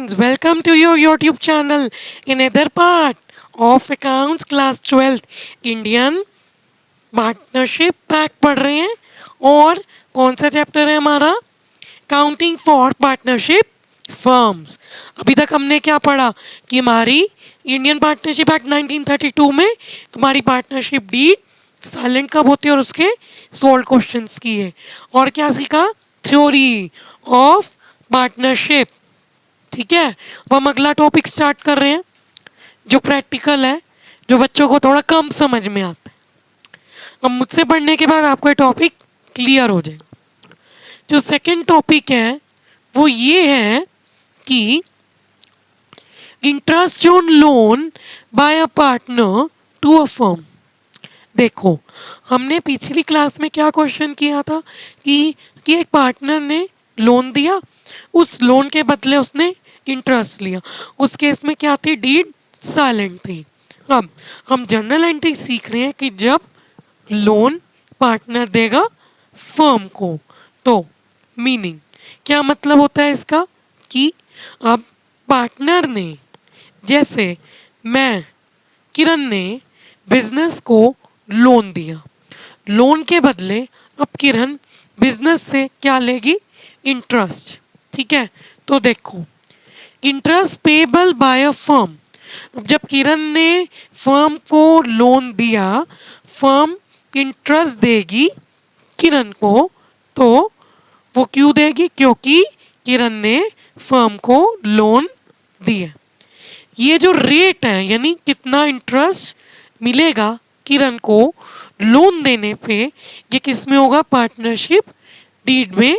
friends, welcome to your YouTube channel. In another part of Accounts Class 12th Indian Partnership Pack पढ़ रहे हैं और कौन सा चैप्टर है हमारा काउंटिंग फॉर पार्टनरशिप फर्म्स। अभी तक हमने क्या पढ़ा कि हमारी इंडियन पार्टनरशिप एक्ट 1932 में हमारी पार्टनरशिप डीड साइलेंट कब होती है और उसके सोल्व क्वेश्चंस की है। और क्या सीखा थ्योरी ऑफ पार्टनरशिप। ठीक है, अब हम अगला टॉपिक स्टार्ट कर रहे हैं जो प्रैक्टिकल है, जो बच्चों को थोड़ा कम समझ में आता है। अब मुझसे पढ़ने के बाद आपको ये टॉपिक क्लियर हो जाएगा। जो सेकंड टॉपिक है वो ये है कि interest on loan by a partner to a firm. देखो, हमने पिछली क्लास में क्या क्वेश्चन किया था कि एक पार्टनर ने लोन दिया, उस लोन के बदले उसने इंटरेस्ट लिया। उस केस में क्या थी, डीड साइलेंट थी। अब हम जर्नल एंट्री सीख रहे हैं कि जब लोन पार्टनर देगा फर्म को, तो मीनिंग क्या मतलब होता है इसका कि अब पार्टनर ने, जैसे मैं किरण ने बिजनेस को लोन दिया, लोन के बदले अब किरण बिजनेस से क्या लेगी, इंटरेस्ट। ठीक है, तो देखो interest payable by a firm. जब किरण ने फर्म को लोन दिया, फर्म इंटरेस्ट देगी किरण को, तो वो क्यों देगी, क्योंकि किरण ने फर्म को लोन दिया। ये जो रेट है यानी कितना इंटरेस्ट मिलेगा किरण को लोन देने पे, ये किस में होगा, पार्टनरशिप डीड में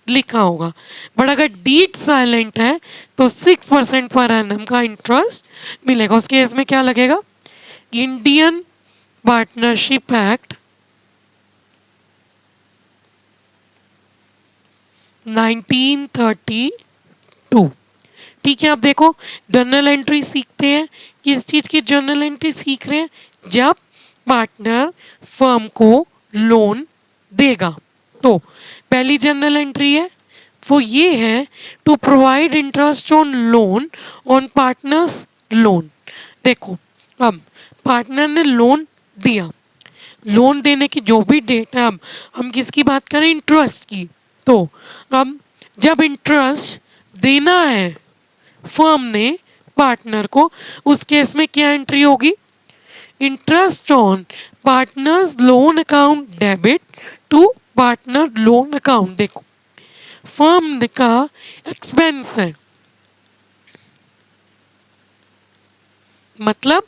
लिखा होगा। बट अगर डीड साइलेंट है तो 6% पर एनम का इंटरेस्ट मिलेगा। उस केस में क्या लगेगा, इंडियन पार्टनरशिप एक्ट 1932। ठीक है, अब देखो जर्नल एंट्री सीखते हैं। किस चीज की जर्नल एंट्री सीख रहे हैं, जब पार्टनर फर्म को लोन देगा। तो पहली जर्नल एंट्री है वो ये है, to provide interest on loan on partners loan. देखो अब पार्टनर ने लोन दिया, लोन देने की जो भी डेट है, अब हम किसकी बात करें, इंटरेस्ट की। तो अब जब इंटरेस्ट देना है फर्म ने पार्टनर को, उस केस में क्या एंट्री होगी, interest on partners loan account debit to partner loan account. देखो फर्म का एक्सपेंस है, मतलब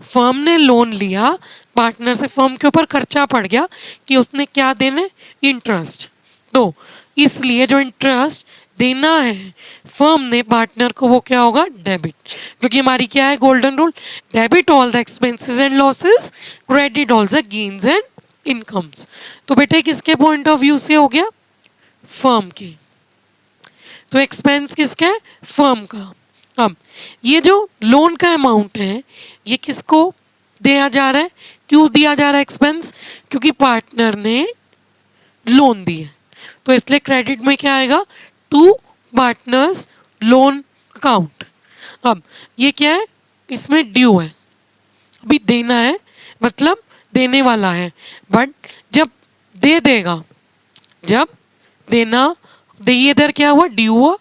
फर्म ने लोन लिया पार्टनर से, फर्म के ऊपर खर्चा पड़ गया कि उसने क्या देना, इंटरेस्ट। तो इसलिए जो इंटरेस्ट देना है फर्म ने पार्टनर को, वो क्या होगा, डेबिट। क्योंकि हमारी क्या है golden rule, debit all the expenses and losses, credit all the gains and incomes. तो बेटे किसके पॉइंट ऑफ व्यू से हो गया, फर्म के। तो एक्सपेंस किसका है, फर्म का। अब ये जो लोन का अमाउंट है ये किसको दिया जा रहा है, क्यों दिया जा रहा है एक्सपेंस, क्योंकि पार्टनर ने लोन दिया। तो इसलिए क्रेडिट में क्या आएगा, टू पार्टनर्स लोन अकाउंट। अब ये क्या है, इसमें ड्यू है, अभी देना है मतलब देने वाला है, बट जब दे देगा, जब देना दे, इधर क्या हुआ, ड्यू हुआ,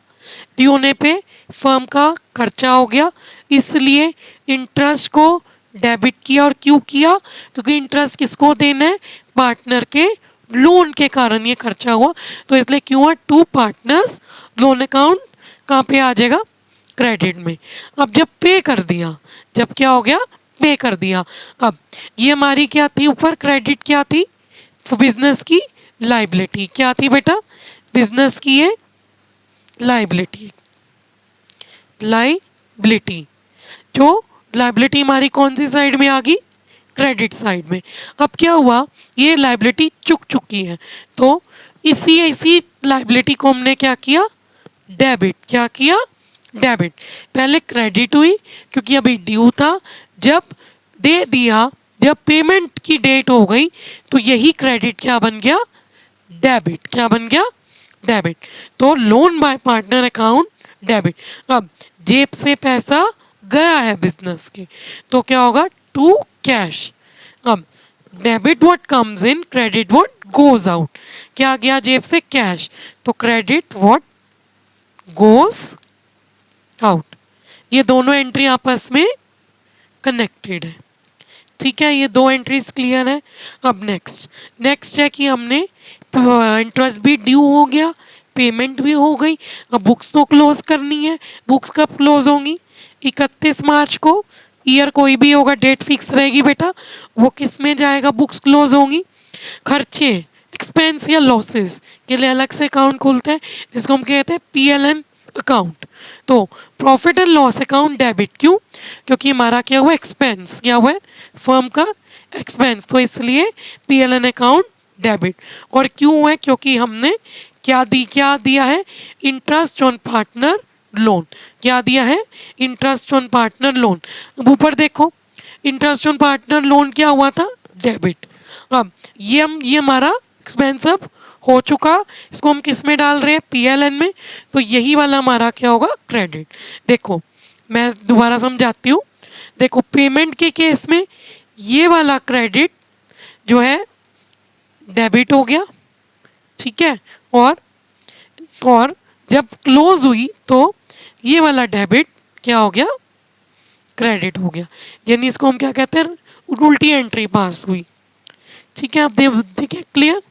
ड्यू होने पे फर्म का खर्चा हो गया, इसलिए इंटरेस्ट को डेबिट किया। और क्यों किया, क्योंकि इंटरेस्ट किसको देना है, पार्टनर के लोन के कारण ये खर्चा हुआ। तो इसलिए क्यों हुआ, टू पार्टनर्स लोन अकाउंट कहाँ पे आ जाएगा, क्रेडिट में। अब जब पे कर दिया, जब क्या हो गया, पे कर दिया, अब ये हमारी क्या थी ऊपर, क्रेडिट क्या थी, बिजनेस की लाइबिलिटी। क्या थी बेटा, बिजनेस की है लाइबिलिटी। लाइबिलिटी, जो लाइबिलिटी हमारी कौन सी साइड में आ गई, क्रेडिट साइड में। अब क्या हुआ, ये लाइबिलिटी चुक चुकी है, तो इसी लाइबिलिटी को हमने क्या किया, डेबिट। क्या किया, डेबिट। पहले क्रेडिट हुई क्योंकि अभी ड्यू था, जब दे दिया, जब पेमेंट की डेट हो गई, तो यही क्रेडिट क्या बन गया, डेबिट। क्या बन गया, डेबिट। तो loan by partner account debit. अब जेब से पैसा गया है बिजनेस के, तो क्या होगा, टू कैश। अब debit what comes in, credit what goes out. क्या गया जेब से, कैश, तो क्रेडिट व्हाट गोज आउट। ये दोनों एंट्री आपस में कनेक्टेड है। ठीक है, ये दो एंट्रीज क्लियर है। अब नेक्स्ट है कि हमने इंटरेस्ट भी ड्यू हो गया, पेमेंट भी हो गई। अब बुक्स तो क्लोज करनी है। बुक्स कब क्लोज होंगी, 31 मार्च को। ईयर कोई भी होगा, डेट फिक्स रहेगी बेटा, वो किस में जाएगा, बुक्स क्लोज होंगी। खर्चे, एक्सपेंस या लॉसेस के लिए अलग से अकाउंट खोलते हैं, जिसको हम कहते हैं पीएलएन अकाउंट। तो profit and loss account debit, क्यों, क्योंकि हमारा क्या हुआ, एक्सपेंस क्या हुआ है, फर्म का एक्सपेंस, तो इसलिए पीएलएन अकाउंट डेबिट। और क्यों है, क्योंकि हमने क्या दिया है, इंटरेस्ट ऑन पार्टनर लोन। क्या दिया है, इंटरेस्ट ऑन पार्टनर लोन। अब ऊपर देखो, इंटरेस्ट ऑन पार्टनर लोन क्या हुआ था, डेबिट। अब ये हमारा एक्सपेंस अब हो चुका, इसको हम किस में डाल रहे हैं, पीएलएन में, तो यही वाला हमारा क्या होगा, क्रेडिट। देखो मैं दोबारा समझाती हूँ। देखो पेमेंट के केस में ये वाला क्रेडिट जो है डेबिट हो गया, ठीक है, और जब क्लोज हुई तो ये वाला डेबिट क्या हो गया, क्रेडिट हो गया। यानी इसको हम क्या कहते हैं, उल्टी एंट्री पास हुई। ठीक है, आप ठीक है, क्लियर।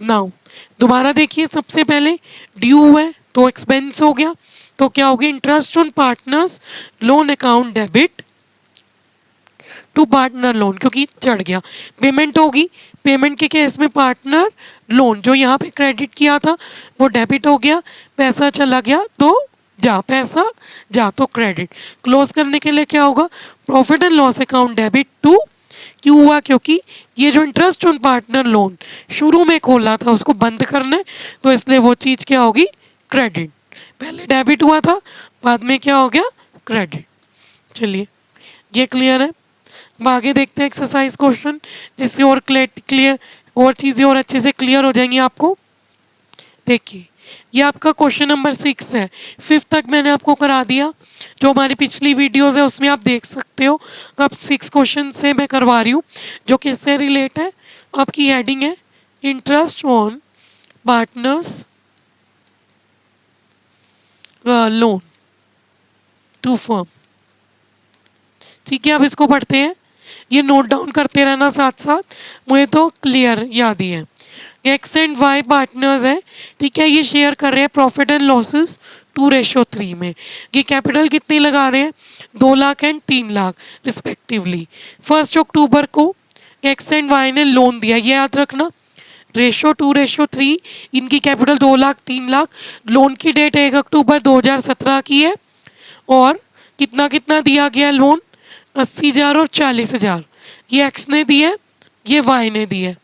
नाउ दोबारा देखिए, सबसे पहले ड्यू है तो एक्सपेंस हो गया, तो क्या हो गया, interest on partners loan account debit to partner loan, क्योंकि चढ़ गया। पेमेंट होगी, पेमेंट के केस में पार्टनर लोन जो यहाँ पे क्रेडिट किया था वो डेबिट हो गया, पैसा चला गया तो पैसा जा तो क्रेडिट। क्लोज करने के लिए क्या होगा, profit and loss account debit to, क्यों हुआ, क्योंकि ये जो इंटरेस्ट ऑन पार्टनर लोन शुरू में खोला था उसको बंद करना है, तो इसलिए वो चीज़ क्या होगी, क्रेडिट। पहले डेबिट हुआ था, बाद में क्या हो गया, क्रेडिट। चलिए ये क्लियर है। अब आगे देखते हैं एक्सरसाइज क्वेश्चन, जिससे और क्लियर और चीज़ें और अच्छे से क्लियर हो जाएंगी आपको। देखिए ये आपका क्वेश्चन नंबर 6 है, 5th तक मैंने आपको करा दिया, जो हमारी पिछली वीडियोस है उसमें आप देख सकते हो। अब 6 क्वेश्चन से मैं करवा रही हूँ, जो किससे रिलेट है, आपकी हेडिंग है interest on partners loan to firm. ठीक है, अब इसको पढ़ते हैं, ये नोट डाउन करते रहना साथ साथ, मुझे तो क्लियर याद ही है। एक्स एंड वाई पार्टनर्स है, ठीक है, ये शेयर कर रहे हैं प्रॉफिट एंड लॉसेस 2:3 में। ये कैपिटल कितनी लगा रहे हैं, 2 लाख एंड 3 लाख रिस्पेक्टिवली। 1 अक्टूबर को एक्स एंड वाई ने लोन दिया, ये याद रखना, रेशो 2:3, इनकी कैपिटल 2 लाख 3 लाख। लोन की डेट 1 अक्टूबर 2017 की है, और कितना कितना दिया गया लोन, 80,000 और 40,000। ये एक्स ने दिया है, ये वाई ने दिया है।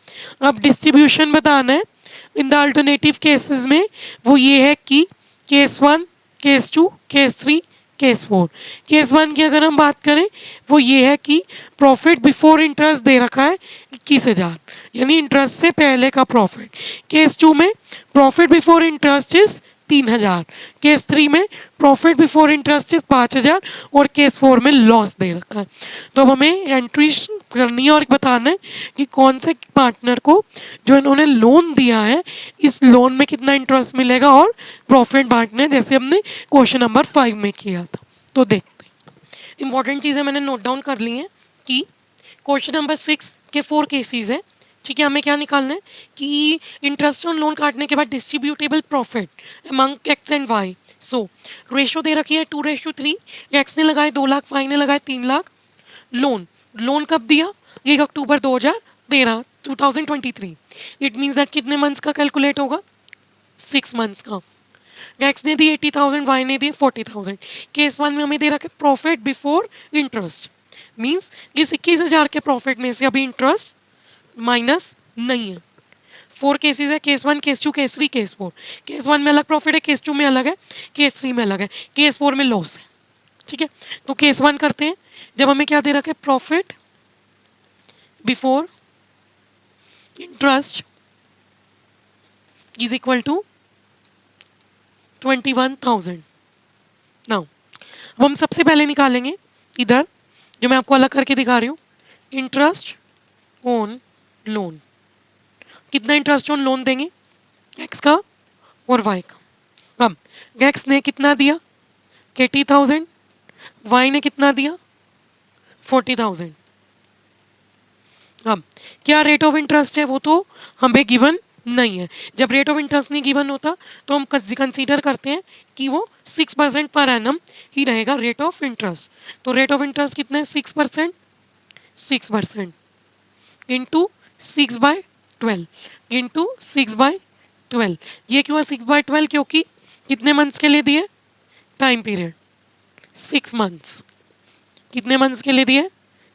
अब डिस्ट्रीब्यूशन बताना है इन द अल्टरनेटिव केसेस में, वो ये है कि case 1, case 2, case 3, case 4। Case 1 की अगर हम बात करें, वो ये है कि प्रॉफिट बिफोर इंटरेस्ट दे रखा है 21,000, यानी इंटरेस्ट से पहले का प्रॉफिट। केस 2 में profit before interest is 3,000। Case 3 में प्रॉफिट बिफोर इंटरेस्ट इज 5,000, और केस 4 में लॉस दे रखा है। तो अब हमें एंट्री करनी है और बताना है कि कौन से पार्टनर को जो इन्होंने लोन दिया है, इस लोन में कितना इंटरेस्ट मिलेगा और प्रॉफिट बांटना है, जैसे हमने क्वेश्चन नंबर 5 में किया था। तो देखते हैं, इंपॉर्टेंट चीज़ें मैंने नोट डाउन कर ली हैं कि क्वेश्चन नंबर 6 के 4 केसेस हैं। ठीक है, हमें क्या निकालना है कि इंटरेस्ट ऑन लोन काटने के बाद distributable profit among X and Y. So ratio दे रखी है 2:3, एक्स ने लगाए 2 लाख, वाई ने लगाए 3 लाख। लोन कब दिया, 1 अक्टूबर 2023। इट मीन्स दैट कितने मंथ्स का कैलकुलेट होगा, 6 मंथ्स का। एक्स ने दी 80,000, वाई ने दी 40,000। केस 1 में हमें दे रखा है प्रॉफिट बिफोर इंटरेस्ट, मीन्स इस 21,000 के प्रॉफिट में से अभी इंटरेस्ट माइनस नहीं है। 4 केसेस है, case 1, case 2, case 3, case 4। Case 1 में अलग प्रॉफिट है, केस 2 में अलग है, केस 3 में अलग है, केस 4 में लॉस है। ठीक है, तो केस 1 करते हैं, जब हमें क्या दे रखा है, profit before interest is equal to 21,000। Now अब हम सबसे पहले निकालेंगे इधर जो मैं आपको अलग करके दिखा रही हूँ, इंटरेस्ट ऑन लोन। कितना इंटरेस्ट ऑन लोन देंगे, एक्स का और वाई का। अब एक्स ने कितना दिया 80,000, वाई ने कितना दिया 40,000। अब क्या रेट ऑफ इंटरेस्ट है वो तो हमें गिवन नहीं है। जब रेट ऑफ इंटरेस्ट नहीं गिवन होता तो हम कंसीडर करते हैं कि वो 6% पर एनम ही रहेगा रेट ऑफ इंटरेस्ट। तो रेट ऑफ इंटरेस्ट कितना है 6%, 6% इंटू 6/12 इंटू 6/12। ये क्यों है 6/12, क्योंकि कितने मंथ्स के लिए दिए, टाइम पीरियड 6 मंथ्स। कितने मंथ्स के लिए दिए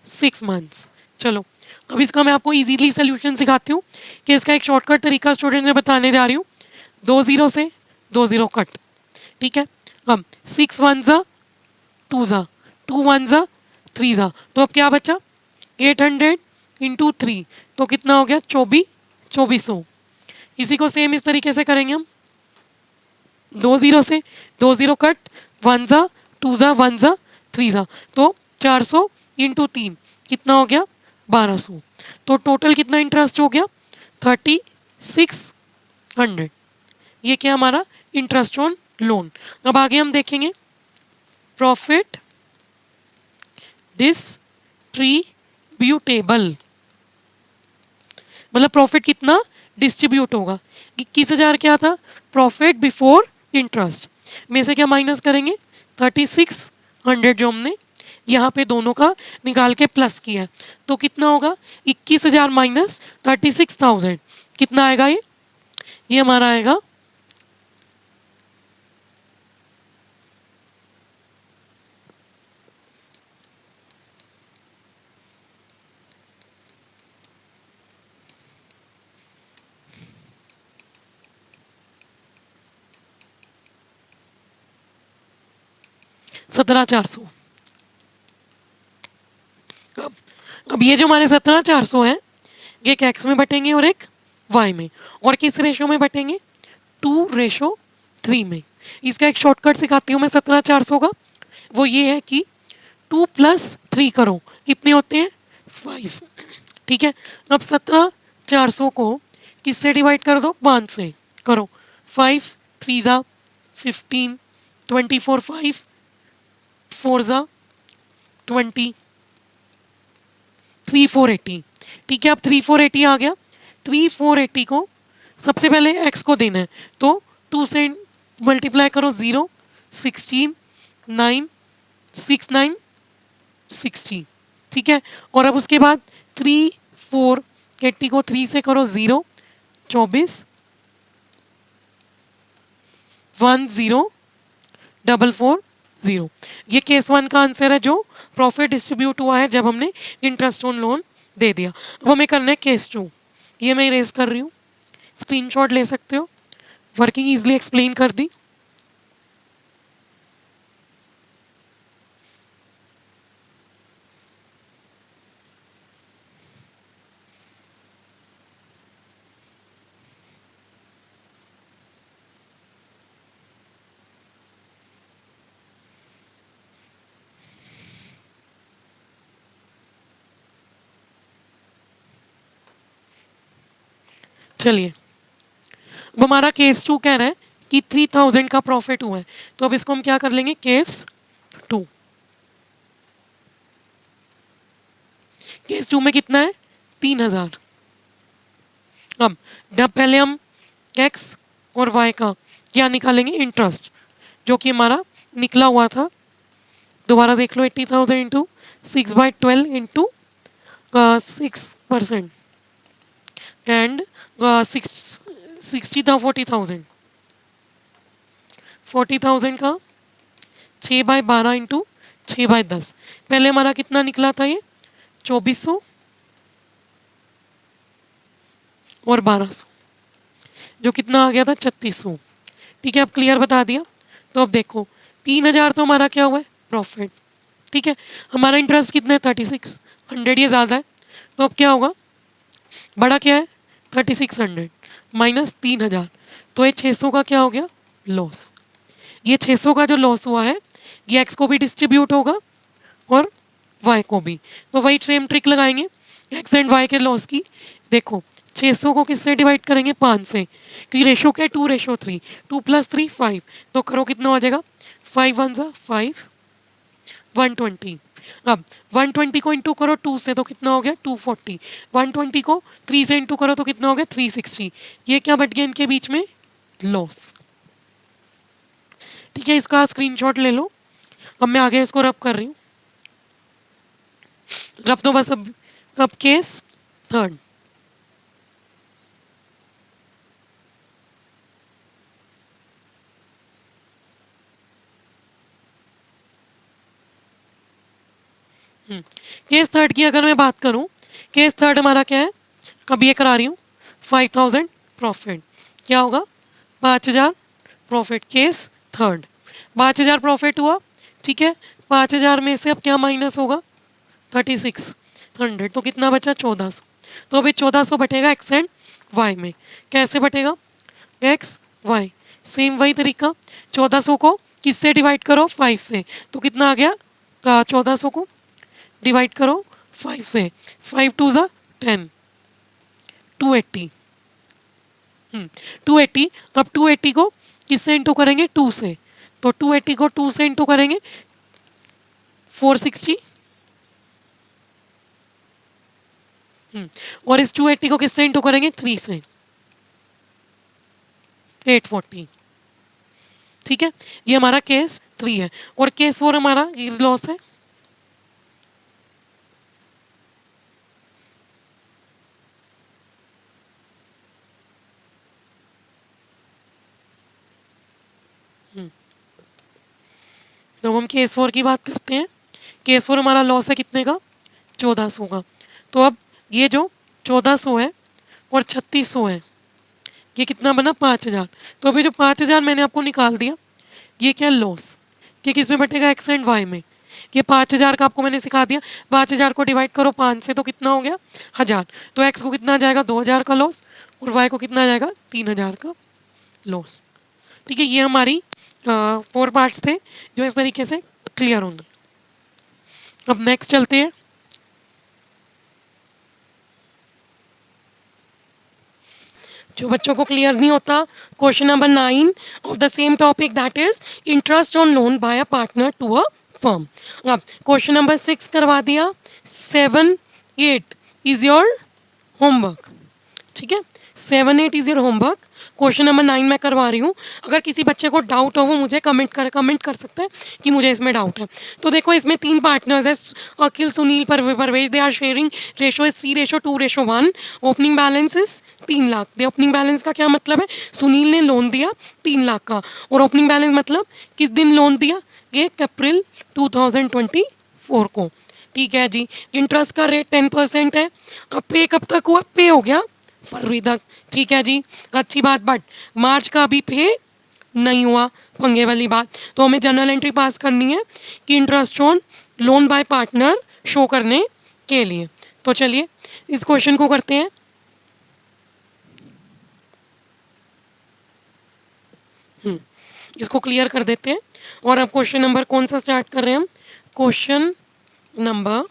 6 मंथ्स। चलो अब इसका मैं आपको इजीली सोल्यूशन सिखाती हूँ कि इसका एक शॉर्टकट तरीका स्टूडेंट ने बताने जा रही हूँ। 2 0 से 2 0 कट, ठीक है। अब 6 1 ज़ा 2 ज़ा, 2 1 ज़ा 3 ज़ा, तो अब क्या बचा 800 इंटू 3, तो कितना हो गया 2400। इसी को सेम इस तरीके से करेंगे हम, 2 0 से 2 0 कट, 1 ज़ा 2 ज़ा 1 ज़ा 3 ज़ा, तो 400 इंटू 3 कितना हो गया 1200। तो टोटल कितना इंटरेस्ट हो गया 3600। ये क्या हमारा इंटरेस्ट ऑन लोन। अब आगे हम देखेंगे प्रॉफिट डिस्ट्रीब्यूटेबल, मतलब प्रॉफिट कितना डिस्ट्रीब्यूट होगा। 21,000 क्या था प्रॉफिट बिफोर इंटरेस्ट, में से क्या माइनस करेंगे 3600 जो हमने यहाँ पे दोनों का निकाल के प्लस किया है, तो कितना होगा 21,000 माइनस 36,000, कितना आएगा ये हमारा आएगा 17,400। अब ये जो हमारे 17,400 है ये एक एक्स में बटेंगे और एक वाई में, और किस रेशो में बटेंगे 2:3 में। इसका एक शॉर्टकट सिखाती हूँ मैं 17,400 का, वो ये है कि 2 + 3 करो, कितने होते हैं 5, ठीक है। अब 17,400 को किससे डिवाइड कर दो 5 से करो, 5 3 ज़ा 15, 24 5 4 ज़ा 20, 3480, ठीक है। अब 3480 आ गया, 3480 को सबसे पहले x को देना है, तो 2 से मल्टीप्लाई करो 0 16 9 6 9 60, ठीक है। और अब उसके बाद 3480 को 3 से करो 0 24 1 0 4 4 0। ये केस 1 का आंसर है जो प्रॉफिट डिस्ट्रीब्यूट हुआ है जब हमने इंटरेस्ट ऑन लोन दे दिया। अब हमें करना है केस 2, ये मैं इरेज कर रही हूँ, स्क्रीनशॉट ले सकते हो, वर्किंग इजली एक्सप्लेन कर दी। चलिए अब हमारा केस 2 कह रहा है कि 3000 का प्रॉफिट हुआ है, तो अब इसको हम क्या कर लेंगे केस 2। केस 2 में कितना है 3000। अब जब पहले हम एक्स और वाई का क्या निकालेंगे इंटरेस्ट, जो कि हमारा निकला हुआ था, दोबारा देख लो 80,000 इंटू 6/12 इंटू 6% एंड 60 था 40,000, 40,000 का 6/12 इंटू 6/10। पहले हमारा कितना निकला था ये 2400 और 1200, जो कितना आ गया था 3600, ठीक है। अब क्लियर बता दिया। तो अब देखो 3000 तो हमारा क्या हुआ है प्रॉफिट, ठीक है। हमारा इंटरेस्ट कितना है 3600, ये ज़्यादा है, तो अब क्या होगा बड़ा क्या है 3600 माइनस 3000, तो ये 600 का क्या हो गया लॉस। ये 600 का जो लॉस हुआ है ये एक्स को भी डिस्ट्रीब्यूट होगा और वाई को भी। तो वही सेम ट्रिक लगाएंगे एक्स एंड वाई के लॉस की। देखो 600 को किससे डिवाइड करेंगे 5 से, क्योंकि रेशो क्या है 2:3, 2 + 3 5, तो करो कितना हो जाएगा 5 1 ज़ा 5, 120। अब 120 को इंटू करो 2 से तो कितना हो गया 240, 120 को 3 से इंटू करो तो कितना हो गया 360। ये क्या बट गया इनके बीच में लॉस। ठीक है, इसका स्क्रीनशॉट ले लो। अब मैं आगे इसको रब कर रही हूँ, रब तो बस अब केस थर्ड। केस थर्ड की अगर मैं बात करूं, केस थर्ड हमारा क्या है, अब ये करा रही हूँ 5000 प्रॉफिट, क्या होगा 5000 प्रॉफिट। केस थर्ड 5000 प्रॉफिट हुआ, ठीक है। 5000 में से अब क्या माइनस होगा 3600, तो कितना बचा 1400। तो अभी 1400 बटेगा एक्स एंड वाई में। कैसे बटेगा एक्स वाई, सेम वही तरीका। 1400 को किससे डिवाइड करो 5 से, तो कितना आ गया 1400 को डिवाइड करो 5 से, 5 2 ज़ा 10, 280। 280, अब 280 को किससे इंटू करेंगे 2 से, तो 280 को 2 से इंटू करेंगे 460। और इस 280 को किससे इंटू करेंगे 3 से 840। ठीक है, ये हमारा केस 3 है। और केस 4 हमारा ये लॉस है। तो हम केस 4 की बात करते हैं। केस 4 हमारा लॉस है कितने का 1400 का। तो अब ये जो 1400 है और 3600 है, ये कितना बना 5000। तो अभी जो 5000 मैंने आपको निकाल दिया, ये क्या लॉस, ये किस में बटेगा एक्स एंड वाई में। ये 5000 का आपको मैंने सिखा दिया, 5000 को डिवाइड करो 5 से तो कितना हो गया 1000। तो एक्स को कितना आ जाएगा 2000 का लॉस और वाई को कितना आ जाएगा 3000 का लॉस। ठीक है, ये हमारी 4 पार्ट्स थे जो इस तरीके से क्लियर होंगे। अब नेक्स्ट चलते हैं। जो बच्चों को क्लियर नहीं होता, question number 9 of the same topic, that is interest on loan by a partner to a firm. अब क्वेश्चन नंबर 6 करवा दिया, 7 8 इज योर होमवर्क। ठीक है, 7 8 is your homework. Question number 9 मैं करवा रही हूँ। अगर किसी बच्चे को डाउट हो वो मुझे कमेंट कर सकता है कि मुझे इसमें डाउट है। तो देखो इसमें 3 पार्टनर्स है, Akhil Sunil Parvez, they are sharing, ratio is 3:2:1। Opening balance is 3 lakh. The opening balance का क्या मतलब है, सुनील ने लोन दिया 3 लाख का, और ओपनिंग बैलेंस मतलब किस दिन लोन दिया, 1 अप्रैल 2024 को। ठीक है जी, इंटरेस्ट का रेट 10% है। अब पे कब तक हुआ, पे हो गया फरवरी तक। ठीक है जी, अच्छी बात, बट मार्च का अभी पे नहीं हुआ, पंगे वाली बात। तो हमें जनरल एंट्री पास करनी है कि interest on loan bye partner show करने के लिए। तो चलिए इस क्वेश्चन को करते हैं। इसको क्लियर कर देते हैं। और अब क्वेश्चन नंबर कौन सा स्टार्ट कर रहे हैं हम, क्वेश्चन नंबर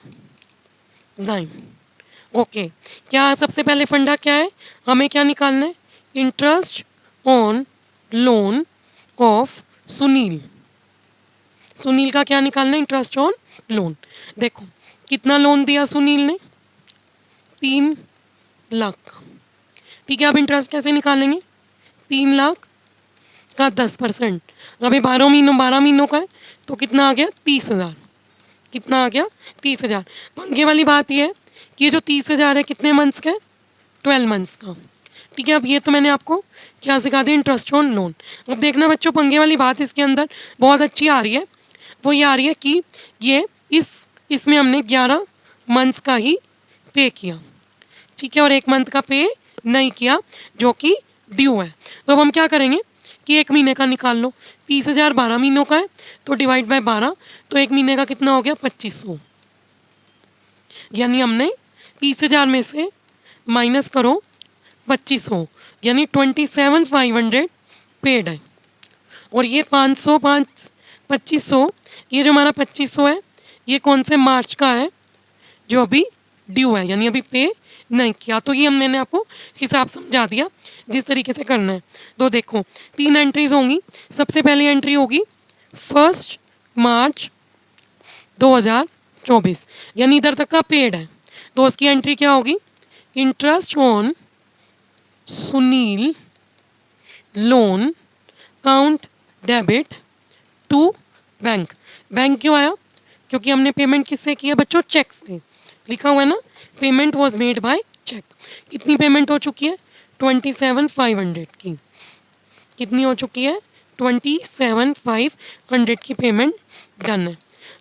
9। ओके, क्या सबसे पहले फंडा क्या है, हमें क्या निकालना है, interest on loan of Sunil. Sunil का क्या निकालना है, इंटरेस्ट ऑन लोन। देखो कितना लोन दिया सुनील ने 3 लाख। ठीक है, अब इंटरेस्ट कैसे निकालेंगे, 3 लाख का 10%। अभी 12 महीनों का है तो कितना आ गया 30,000। कितना आ गया 30,000। पंगे वाली बात यह है कि ये जो 30,000 है कितने मंथ्स का है, 12 मंथ्स का। ठीक है, अब ये तो मैंने आपको क्या सिखा दिया, इंटरेस्ट ऑन लोन। अब देखना बच्चों, पंगे वाली बात इसके अंदर बहुत अच्छी आ रही है, वो ये आ रही है कि ये इसमें हमने 11 मंथ्स का ही पे किया। ठीक है, और 1 मंथ का पे नहीं किया जो कि ड्यू है। तो अब हम क्या करेंगे कि 1 महीने का निकाल लो, 30,000 12 महीनों का है तो डिवाइड बाय 12, तो 1 महीने का कितना हो गया 2500। यानी हमने 30,000 में से माइनस करो 2500, यानी 27,500 पेड है। और ये 500 5 2500, ये जो हमारा 2500 है ये कौन से मार्च का है जो अभी ड्यू है, यानी अभी पे नहीं किया। तो ये मैंने आपको हिसाब समझा दिया जिस तरीके से करना है। तो देखो 3 एंट्रीज होंगी। सबसे पहली एंट्री होगी 1 मार्च 2024, यानी इधर तक का पेड है। तो उसकी एंट्री क्या होगी, interest on Sunil loan account debit to bank. Bank क्यों आया, क्योंकि हमने पेमेंट किससे किया बच्चों, चेक से। लिखा हुआ है ना, payment was made by cheque. कितनी पेमेंट हो चुकी है, 27,500 की। कितनी हो चुकी है, 27,500 की पेमेंट डन है।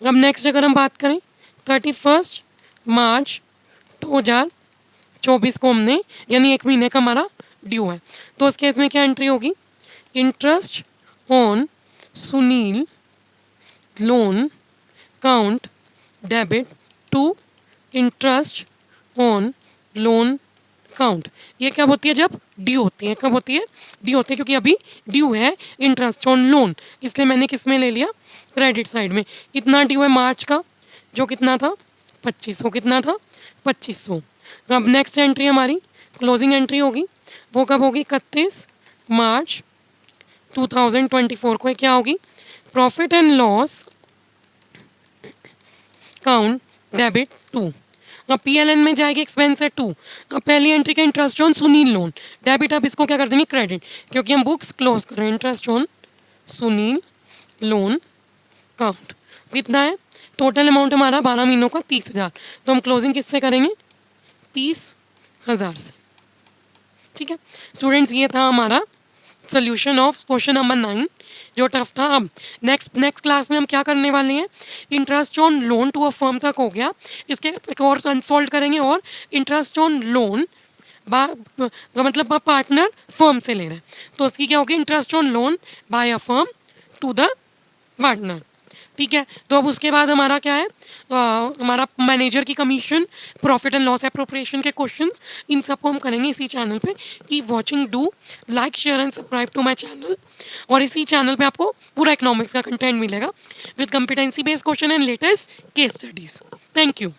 अब नेक्स्ट अगर हम बात करें 31 मार्च 2024 को हमने, यानी 1 महीने का हमारा ड्यू है। तो उस केस में क्या एंट्री होगी, interest on Sunil loan account debit to interest on loan account. ये कब होती है, जब ड्यू होती है। कब होती है, ड्यू होती है, क्योंकि अभी ड्यू है इंटरेस्ट ऑन लोन, इसलिए मैंने किस में ले लिया, क्रेडिट साइड में। कितना ड्यू है मार्च का, जो कितना था 2500, कितना था 2500। अब नेक्स्ट एंट्री हमारी क्लोजिंग एंट्री होगी, वो कब होगी, 31 मार्च 2024 को क्या होगी, profit and loss account debit to. अब पीएलएन में जाएगी एक्सपेंस है 2। अब पहली एंट्री का interest on Sunil loan debit, अब इसको क्या कर देंगे, क्रेडिट, क्योंकि हम बुक्स क्लोज कर रहे हैं। Interest on Sunil loan count कितना है, टोटल अमाउंट हमारा 12 महीनों का 30,000। तो हम क्लोजिंग किससे करेंगे, 30,000 से। ठीक है स्टूडेंट्स, ये था हमारा सोल्यूशन ऑफ क्वेश्चन नंबर 9 जो टफ था। अब नेक्स्ट क्लास में हम क्या करने वाले हैं, interest on loan to a firm तक हो गया, इसके एक और अनसॉल्व करेंगे। और इंटरेस्ट ऑन लोन मतलब पार्टनर फर्म से ले रहे हैं, तो उसकी क्या होगी, interest on loan by a firm to the partner. ठीक है, तो अब उसके बाद हमारा क्या है, हमारा मैनेजर की commission, profit and loss appropriation के क्वेश्चंस, इन सबको हम करेंगे इसी चैनल पे। Keep watching, do like share and subscribe to my channel. और इसी चैनल पे आपको पूरा इकोनॉमिक्स का कंटेंट मिलेगा with competency based question and latest case studies. Thank you.